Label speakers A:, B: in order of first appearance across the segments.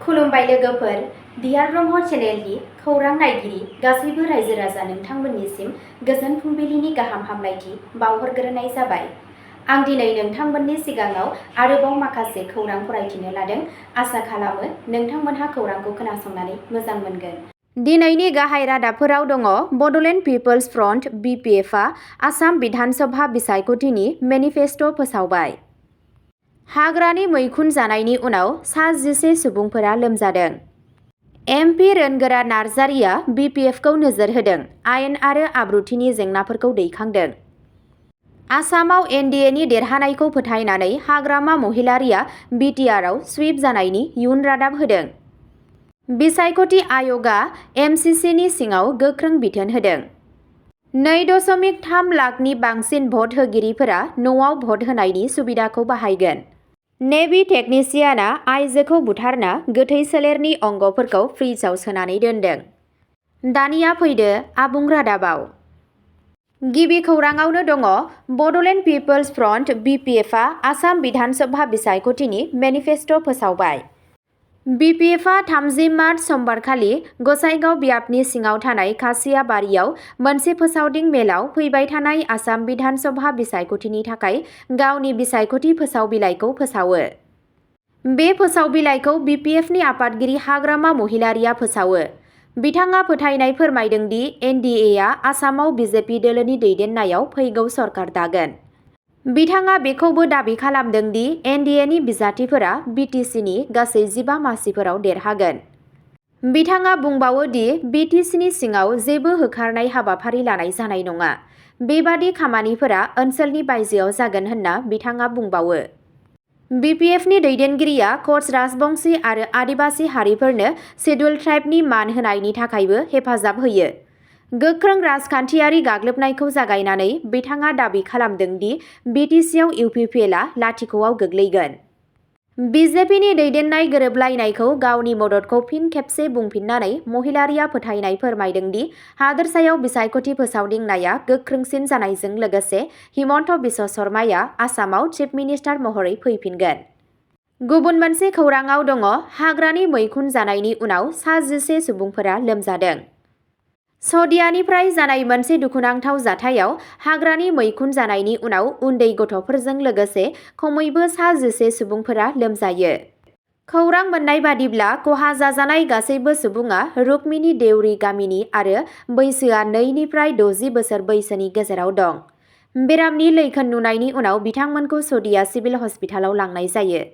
A: खुलुमबाय लोगोफोर, दियार ब्रह्म चेनेलनि खौरां नायगिरि गासैबो रायजो राजा नोंथांमोननिसिम गोजोन फुंबिलिनि गाहाम हामलायथि बावहरग्रोनाय जाबाय। आं दिनै नोंथांमोननि सिगाङाव आरोबाव माखासे खौरां फरायथिनो लादों। आसा खालामो नोंथांमोनहा खौरांखौ खोनासंनानै मोजां मोनगोन। दिनैनि गाहाय रादाबफोराव दङ बड'लेण्ड पिपल्स फ्रन्ट (BPF) आ आसाम बिधान सभा बिसायख'थिनि मेनिफेस्ट' फोसावबाय। हाग्रानि मैखुन जानायनि उनाव सा 11 सुबुंफोरा लोमजादों। MP रोनगोरा नार्जारिया BPFखौ नोजोर होदों, आयेन आरो आब्रुथिनि जेंनाफोरखौ दैखांदों। आसामाव NDAनि देरहानायखौ फोथायनानै हाग्रामा महिलारिया BTRआव सुइप जानायनि इयुन रादाब होदों। बिसायख'थि आय'गआ MCCनि सिङाव गोख्रों बिथोन होदों। 2.3 लाखनि बांसिन भट होगिरिफोरा न'आव भट होनायनि सुबिदाखौ बाहायगोन। नेभि टेकनिशियानआ आइजोखौ बुथारना गोथै सोलेरनि अंगफोरखौ फ्रिजआव सोनानै दोनदों। दानिया फैदो आबुं रादाबाव। गिबि खौराङावनो दङ बड'लेण्ड पिपल्स फ्रन्ट (BPF) आ आसाम बिधान सभा बिसायख'थिनि मेनिफेस्ट' फोसावबाय। BPFआ 30 मार्च समबारखालि गसाइगाव ब्याबनि सिङाव थानाय खासियाबारियाव मोनसे फोसावदिं मेलाव फैबाय थानाय आसाम बिधान सभा बिसायख'थिनि थाखाय गावनि बिसायख'थि फोसाव बिलाइखौ फोसावो। बे फोसाव बिलाइखौ BPFनि आफादगिरि हाग्रामा महिलारिया फोसावो। बिथाङा फोथायनाय फोरमायदों दि NDAआ आसामाव BJP दोलोनि दैदेननायाव फैगौ सरकार दागोन। बिथाङा बेखौबो दाबि खालामदों दि NDAनि बिजाथिफोरा BTCनि गासै 15 मासिफोराव देरहागोन। बिथाङा बुंबावो दि BTCनि सिङाव जेबो होखारनाय हाबाफारि लानाय जानाय नङा। बेबादि खामानिफोरा ओनसोलनि बायजोआव जागोन होनना बिथाङा बुंबावो। BPFनि दैदेनगिरिया कच राजबंशी आरो आदिबासी हारिफोरनो सिडुल ट्राइबनि मान होनायनि थाखायबो हेफाजाब होयो। गोख्रों राजखान्थियारि गाग्लोबनायखौ जागायनानै बिथाङा दाबि खालामदों दि BTCआव UPPLआ लाथिख'आव गोग्लैगोन। BJPनि दैदेननाय गोरोबलायनायखौ गावनि मददखौ फिन खेबसे बुंफिननानै महिलारिया फोथायनाय फोरमायदों दि हादोरसायाव बिसायख'थि फोसावदिंनाया गोख्रोंसिन जानायजों लोगोसे हिमन्त बिश्व शर्माया आसामाव चिफ मिनिस्टार महरै फैफिनगोन। गुबुन मोनसे खौराङाव दङ हाग्रानि मैखुन जानायनि उनाव सा 11 सुबुंफोरा लोमजादों। सदियानिफ्राय जानाय मोनसे दुखुनांथाव जाथायाव हाग्रानि मैखुन जानायनि उनाव उन्दै गथ'फोरजों लोगोसे खमैबो सा 11 सुबुंफोरा लोमजायो। खौरां मोन्नाय बादिब्ला खहा जाजानाय गासैबो सुबुङा रुक्मिणी देउरि गामिनि आरो बैसोआ 2 निफ्राय 60 बोसोर बैसोनि गेजेराव दं। बेरामनि लैखोन नुनायनि उनाव बिथांमोनखौ सदिया सिभिल हस्पिटालाव लांनाय जायो।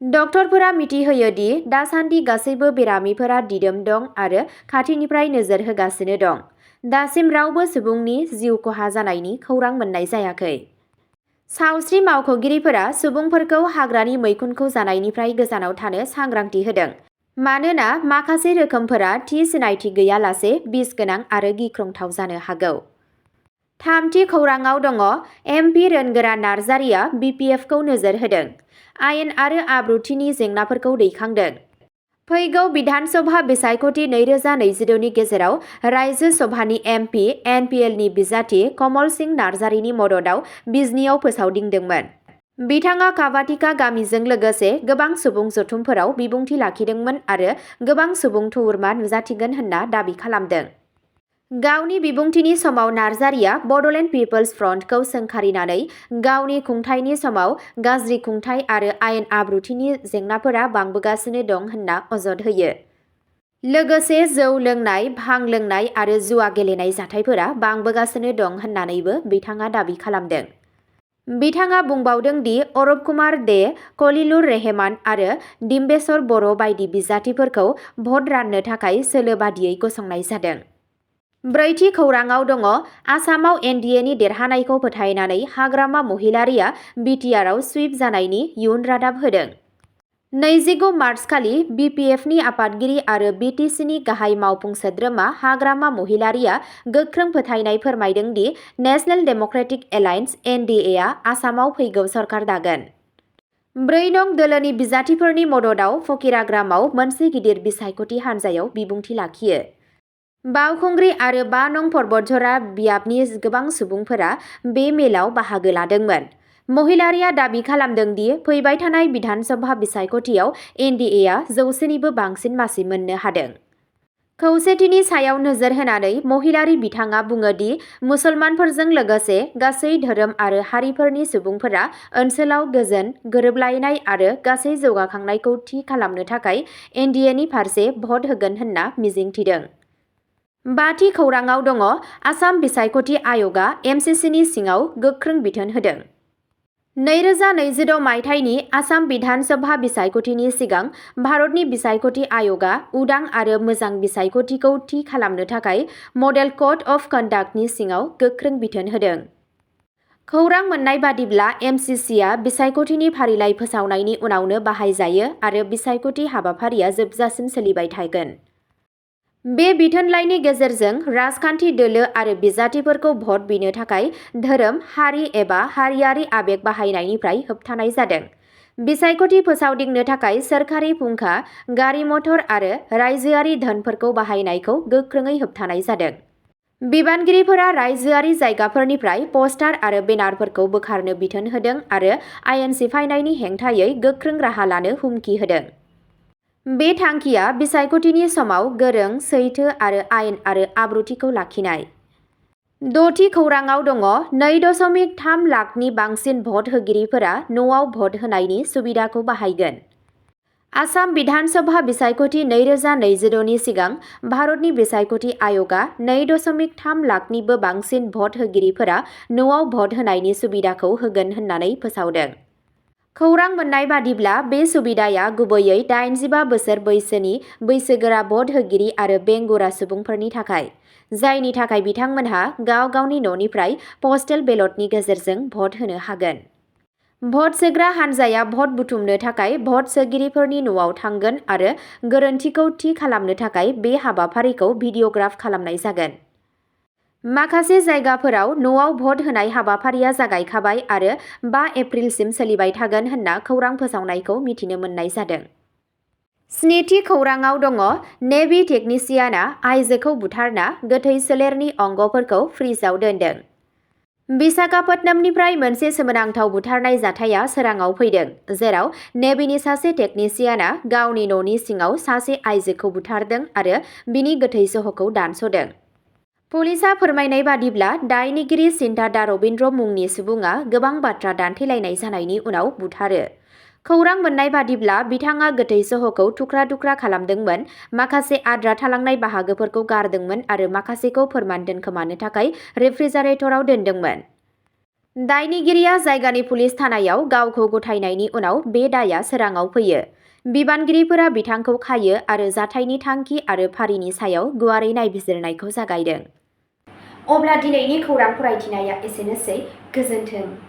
A: डक्टरफोरा मिथिहोयो दि दासान्दि गासैबो बेरामिफोरा दिदोम दं आरो खाथिनिफ्राय नोजोर होगासिनो दं। दासिम रावबो सुबुंनि जिउ खहा जानायनि खौरां मोन्नाय जायाखै। सावस्रि मावख'गिरिफोरा सुबुंफोरखौ हाग्रानि मैखुनखौ जानायनिफ्राय गोजानाव थानो सांग्रांथि होदों, मानोना माखासे रोखोमफोरा थि सिनायथि गैयालासे बिस गोनां आरो गिख्रंथाव जानो हागौ। थामथि खौराङाव दङ MP रोनगोरा नार्जारिया BPFखौ नोजोर होदों, आयेन आरो आब्रुथिनि जेंनाफोरखौ दैखांदों। फैगौ बिधान सभा बिसायख'थि 2026 नि गेजेराव रायजो सभानि MP NPLनि बिजाथि कमल सिंह नार्जारिनि मददाव बिजनीआव फोसावदिंदोंमोन। बिथाङा काभाटिका गामिजों लोगोसे गोबां सुबुं जथुमफोराव बिबुंथि लाखिदोंमोन आरो गोबां सुबुं थुबुरमा नुजाथिगोन होनना दाबि खालामदों। गावनि बिबुंथिनि समाव नार्जारिया बड'लेण्ड पिपल्स फ्रन्टखौ सोंखारिनानै गावनि खुंथायनि समाव गाज्रि खुंथाय आरो आयेन आब्रुथिनि जेंनाफोरा बांबोगासिनो दं होनना अजद होयो। लोगोसे जौ लोंनाय, भां लोंनाय आरो जुवा गेलेनाय जाथायफोरा बांबोगासिनो दं होननानैबो बिथाङा दाबि खालामदों। बिथाङा बुंबावदों दि अरब कुमार दे, खलिलुर रेहमान आरो डिम्बेश्वर बर' बायदि बिजाथिफोरखौ भट राननो थाखाय सोलो बादियै गसंनाय जादों। ब्रैथि खौराङाव दङ आसामाव NDAनि देरहानायखौ फोथायनानै हाग्रामा महिलारिया BTRआव सुइप जानायनि इयुन रादाब होदों। 25 मार्चखालि BPFनि आफादगिरि आरो BTCनि गाहाय मावफुं सोद्रोमा हाग्रामा महिलारिया गोख्रों फोथायनाय फोरमायदों दि नेशनेल डेम'क्रेटिक एलायन्स NDAआ आसामाव फैगौ सरकार दागोन। 4 नं दोलोनि बिजाथिफोरनि मददाव फकिराग्रामाव मोनसे गिदिर बिसायख'थि हानजायाव बिबुंथि लाखियो। बावखुंग्रि आरो 5 नं परबतझरा बियाबनि गोबां सुबुंफोरा बे मेलाव बाहागो लादोंमोन। महिलारिया दाबि खालामदों दि फैबाय थानाय बिधान सभा बिसायख'थियाव एनडिएआ 100निबो बांसिन मासि मोननो हादों। खौसेथिनि सायाव नोजोर होनानै महिलारि बिथाङा बुङो दि मुसलमानफोरजों लोगोसे गासै धोरोम आरो हारिफोरनि सुबुंफोरा ओनसोलाव गोजोन, गोरोबलायनाय आरो गासै जौगाखांनायखौ थि खालामनो थाखाय एनडिएनि फारसे भट होगोन होनना मिजिंथिदों। बाथि खौराङाव दङ आसाम बिसायख'थि आय'गआ एमसिसिनि सिङाव गोख्रों बिथोन होदों। 2026 मायथाइनि आसाम बिधान सभा बिसायख'थिनि सिगां भारतनि बिसायख'थि आय'गआ उदां आरो मोजां बिसायख'थिखौ थि खालामनो थाखाय मडेल कड अफ कन्डाक्टनि सिङाव गोख्रों बिथोन होदों। खौरां मोन्नाय बादिब्ला एमसिसिआ बिसायख'थिनि फारिलाइ फोसावनायनि उनावनो बाहायजायो आरो बिसायख'थि हाबाफारिया जोबजासिम सोलिबाय थागोन। बे बिथोनलाइनि गेजेरजों राजखान्थि दोलो आरो बिजाथिफोरखौ भट बिनो थाखाय धोरोम, हारि एबा हारियारि आबेग बाहायनायनिफ्राय होबथानाय जादों। बिसायख'थि फोसावदिंनो थाखाय सोरखारि फुंखा, गारि-मटर आरो रायजोआरि धोनफोरखौ बाहायनायखौ गोख्रोङै होबथानाय जादों। बिबानगिरिफोरा रायजोआरि जायगाफोरनिफ्राय पस्टार आरो बेनारफोरखौ बोखारनो बिथोन होदों आरो आयेन सिफायनायनि हेंथायै गोख्रों राहा लानो हुमखि होदों। बे थांखिया बिसायख'थिनि समाव गोरों, सैथो आरो आयेन आरो आब्रुथिखौ लाखिनाय। द'थि खौराङाव दङ 2.3 लाखनि बांसिन भट होगिरिफोरा न'आव भट होनायनि सुबिदाखौ बाहायगोन। आसाम बिधान सभा बिसायख'थि 2026नि सिगां भारतनि बिसायख'थि आय'गआ 2.3 लाखनिबो बांसिन भट होगिरिफोरा न'आव भट होनायनि सुबिदाखौ होगोन होननानै फोसावदों। खौरां मोन्नाय बादिब्ला बे सुबिदाया गुबैयै 85 बोसोर बैसोनि बैसोगोरा भट होगिरि आरो बेंगुरा सुबुंफोरनि थाखाय, जायनि थाखाय बिथांमोनहा गाव गावनि न'निफ्राय पस्टेल बेलटनि गेजेरजों भट होनो हागोन। भट सोग्रा हान्जाया भट बुथुमनो थाखाय भट सोगिरिफोरनि न'आव थांगोन आरो गोरोन्थिखौ थि खालामनो थाखाय बे हाबाफारिखौ भिडिअ'ग्राफ खालामनाय जागोन। माखासे जायगाफोराव न'आव भट होनाय हाबाफारिया जागायखाबाय आरो 5 एप्रिलसिम सोलिबाय थागोन होनना खौरां फोसावनायखौ मिथिनो मोन्नाय जादों। 7थि खौराङाव दङ नेभि टेकनिशियाना आइजोखौ बुथारना गोथै सोलेरनि अंगफोरखौ फ्रिजआव दोनदों। विशाखापत्तनमनिफ्राय मोनसे सोमोनांथाव बुथारनाय जाथाया सोराङाव फैदों, जेराव नेभिनि सासे टेकनिशियाना गावनि न'नि सिङाव सासे आइजोखौ बुथारदों आरो बिनि गोथै सह'खौ दानस'दों। पुलिसआ फोरमायनाय बादिब्ला दायनिगिरि चिन्ता रबिन्द्र मुंनि सुबुङा गोबां बाथ्रा दान्थेलायनाय जानायनि उनाव बुथारो। खौरां मोन्नाय बादिब्ला बिथाङा गोथै सह'खौ थुख्रा-थुख्रा खालामदोंमोन, माखासे आद्रा थालांनाय बाहागोफोरखौ गारदोंमोन आरो माखासेखौ फोरमान दोनखोमानो थाखाय रेफ्रिजारेटराव दोनदोंमोन। दायनिगिरिया जायगानि पुलिस थानायाव गावखौ गथायनायनि उनाव बे दायआ सोराङाव फैयो। बिबानगिरिफोरा बिथांखौ खायो आरो जाथायनि थांखि आरो फारिनि सायाव गुवारै नायबिजिरनायखौ जागायदों। अब्ला दिनैनि खौरां फरायथिनाया एसेनोसै। गोजोन्थों।